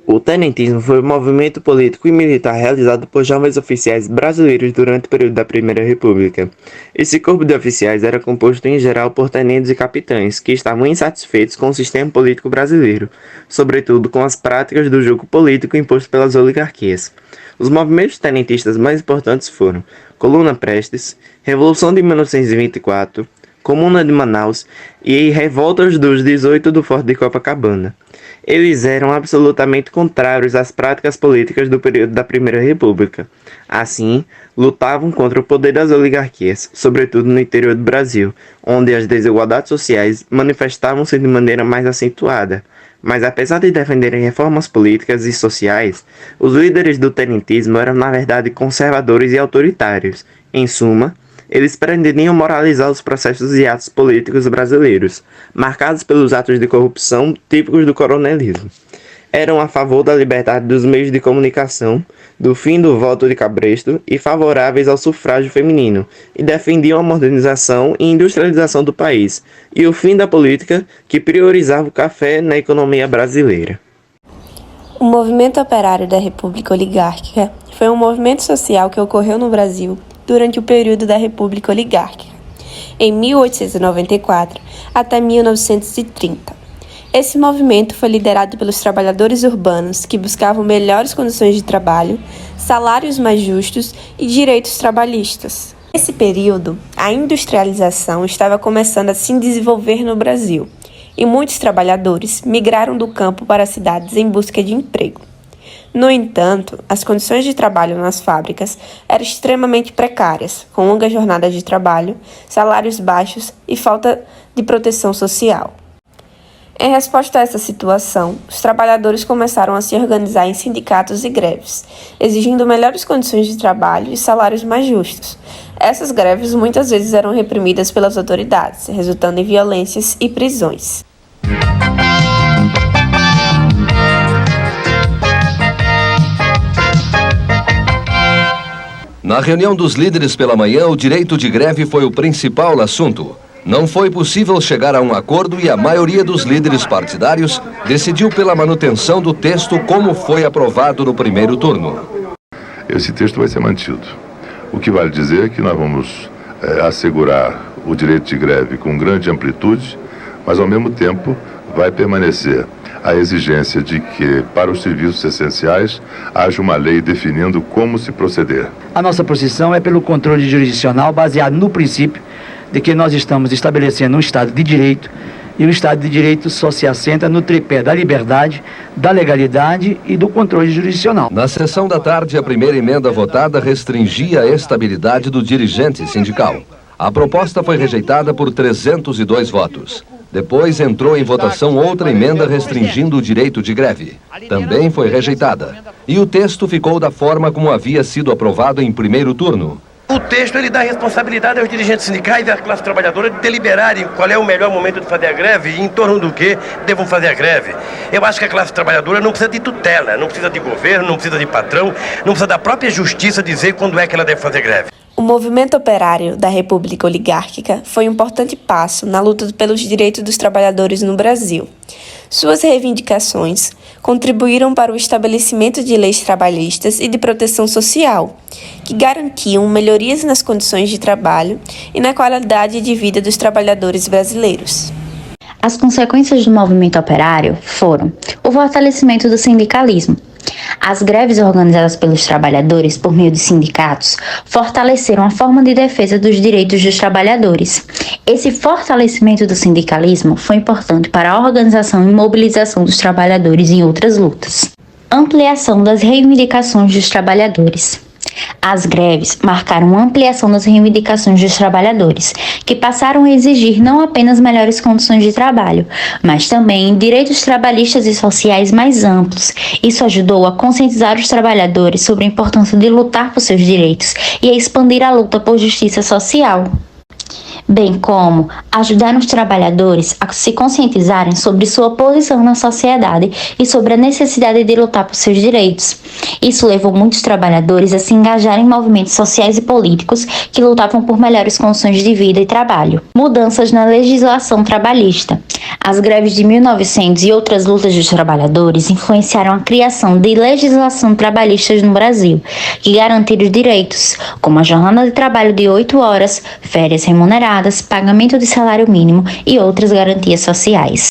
O tenentismo foi um movimento político e militar realizado por jovens oficiais brasileiros durante o período da Primeira República. Esse corpo de oficiais era composto em geral por tenentes e capitães, que estavam insatisfeitos com o sistema político brasileiro, sobretudo com as práticas do jogo político imposto pelas oligarquias. Os movimentos tenentistas mais importantes foram Coluna Prestes, Revolução de 1924, Comuna de Manaus e revoltas dos 18 do Forte de Copacabana. Eles eram absolutamente contrários às práticas políticas do período da Primeira República. Assim, lutavam contra o poder das oligarquias, sobretudo no interior do Brasil, onde as desigualdades sociais manifestavam-se de maneira mais acentuada. Mas apesar de defenderem reformas políticas e sociais, os líderes do tenentismo eram na verdade conservadores e autoritários. Em suma, eles pretendiam moralizar os processos e atos políticos brasileiros, marcados pelos atos de corrupção típicos do coronelismo. Eram a favor da liberdade dos meios de comunicação, do fim do voto de cabresto e favoráveis ao sufrágio feminino, e defendiam a modernização e industrialização do país, e o fim da política que priorizava o café na economia brasileira. O movimento operário da República Oligárquica foi um movimento social que ocorreu no Brasil durante o período da República Oligárquica, em 1894 até 1930. Esse movimento foi liderado pelos trabalhadores urbanos que buscavam melhores condições de trabalho, salários mais justos e direitos trabalhistas. Nesse período, a industrialização estava começando a se desenvolver no Brasil e muitos trabalhadores migraram do campo para as cidades em busca de emprego. No entanto, as condições de trabalho nas fábricas eram extremamente precárias, com longas jornadas de trabalho, salários baixos e falta de proteção social. Em resposta a essa situação, os trabalhadores começaram a se organizar em sindicatos e greves, exigindo melhores condições de trabalho e salários mais justos. Essas greves muitas vezes eram reprimidas pelas autoridades, resultando em violências e prisões. Na reunião dos líderes pela manhã, o direito de greve foi o principal assunto. Não foi possível chegar a um acordo e a maioria dos líderes partidários decidiu pela manutenção do texto como foi aprovado no primeiro turno. Esse texto vai ser mantido. O que vale dizer é que nós vamos assegurar o direito de greve com grande amplitude, mas ao mesmo tempo vai permanecer a exigência de que, para os serviços essenciais, haja uma lei definindo como se proceder. A nossa posição é pelo controle jurisdicional baseado no princípio de que nós estamos estabelecendo um Estado de Direito e o Estado de Direito só se assenta no tripé da liberdade, da legalidade e do controle jurisdicional. Na sessão da tarde, a primeira emenda votada restringia a estabilidade do dirigente sindical. A proposta foi rejeitada por 302 votos. Depois entrou em votação outra emenda restringindo o direito de greve. Também foi rejeitada. E o texto ficou da forma como havia sido aprovado em primeiro turno. O texto ele dá responsabilidade aos dirigentes sindicais e à classe trabalhadora de deliberarem qual é o melhor momento de fazer a greve e em torno do que devam fazer a greve. Eu acho que a classe trabalhadora não precisa de tutela, não precisa de governo, não precisa de patrão, não precisa da própria justiça dizer quando é que ela deve fazer greve. O movimento operário da República Oligárquica foi um importante passo na luta pelos direitos dos trabalhadores no Brasil. Suas reivindicações contribuíram para o estabelecimento de leis trabalhistas e de proteção social, que garantiam melhorias nas condições de trabalho e na qualidade de vida dos trabalhadores brasileiros. As consequências do movimento operário foram o fortalecimento do sindicalismo. As greves organizadas pelos trabalhadores por meio de sindicatos fortaleceram a forma de defesa dos direitos dos trabalhadores. Esse fortalecimento do sindicalismo foi importante para a organização e mobilização dos trabalhadores em outras lutas. Ampliação das reivindicações dos trabalhadores. As greves marcaram a ampliação das reivindicações dos trabalhadores, que passaram a exigir não apenas melhores condições de trabalho, mas também direitos trabalhistas e sociais mais amplos. Isso ajudou a conscientizar os trabalhadores sobre a importância de lutar por seus direitos e a expandir a luta por justiça social. bem como ajudar os trabalhadores a se conscientizarem sobre sua posição na sociedade e sobre a necessidade de lutar por seus direitos. Isso levou muitos trabalhadores a se engajarem em movimentos sociais e políticos que lutavam por melhores condições de vida e trabalho. Mudanças na legislação trabalhista. As greves de 1900 e outras lutas dos trabalhadores influenciaram a criação de legislação trabalhista no Brasil, que garantiram os direitos, como a jornada de trabalho de 8 horas, férias remuneradas, pagamento de salário mínimo e outras garantias sociais.